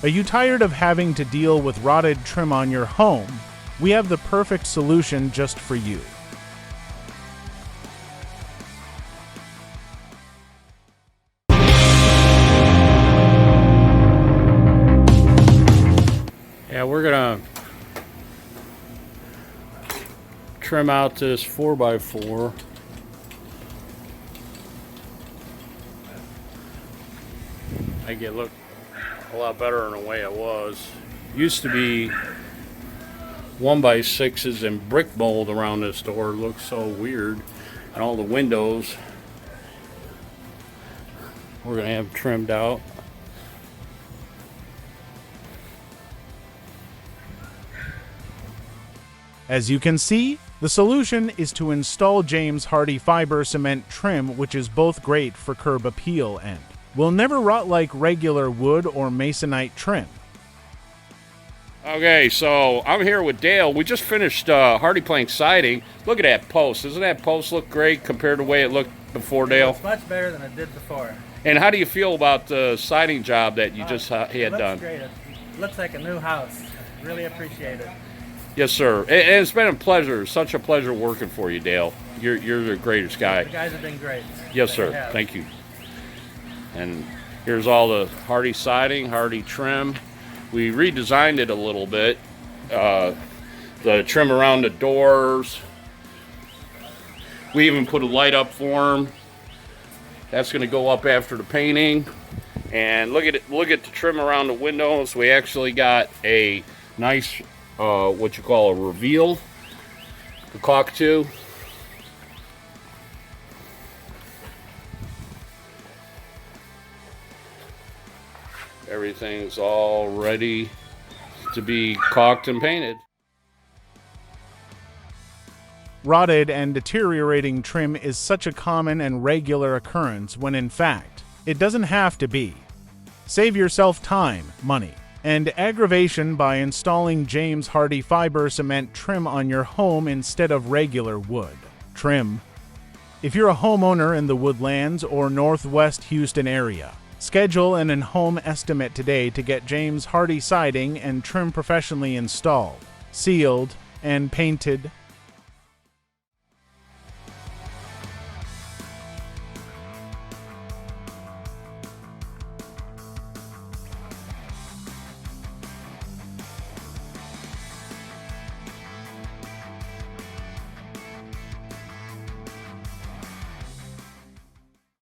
Are you tired of having to deal with rotted trim on your home? We have the perfect solution just for you. Yeah, we're gonna trim out this 4x4. Make it look a lot better in the way it was. Used to be 1x6s and brick mold around this door. It looks so weird. And all the windows we're gonna have trimmed out. As you can see, the solution is to install James Hardie fiber cement trim, which is both great for curb appeal and will never rot like regular wood or masonite trim. Okay, so I'm here with Dale. We just finished Hardie Plank siding. Look at that post. Doesn't that post look great compared to the way it looked before, Dale? It's much better than it did before. And how do you feel about the siding job that you just had done? It looks great. It looks like a new house. Really appreciate it. Yes, sir. And it's been a pleasure, such a pleasure working for you, Dale. You're the greatest guy. The guys have been great. Yes, sir. Thank you. And here's all the Hardie siding, Hardie trim. We redesigned it a little bit. The trim around the doors. We even put a light up for them. That's going to go up after the painting. And look at it. Look at the trim around the windows. We actually got a nice what you call a reveal, the cockatoo. Everything's all ready to be caulked and painted. Rotted and deteriorating trim is such a common and regular occurrence when in fact, it doesn't have to be. Save yourself time, money, and aggravation by installing James Hardie fiber cement trim on your home instead of regular wood trim. If you're a homeowner in the Woodlands or Northwest Houston area, schedule an in-home estimate today to get James Hardie siding and trim professionally installed, sealed, and painted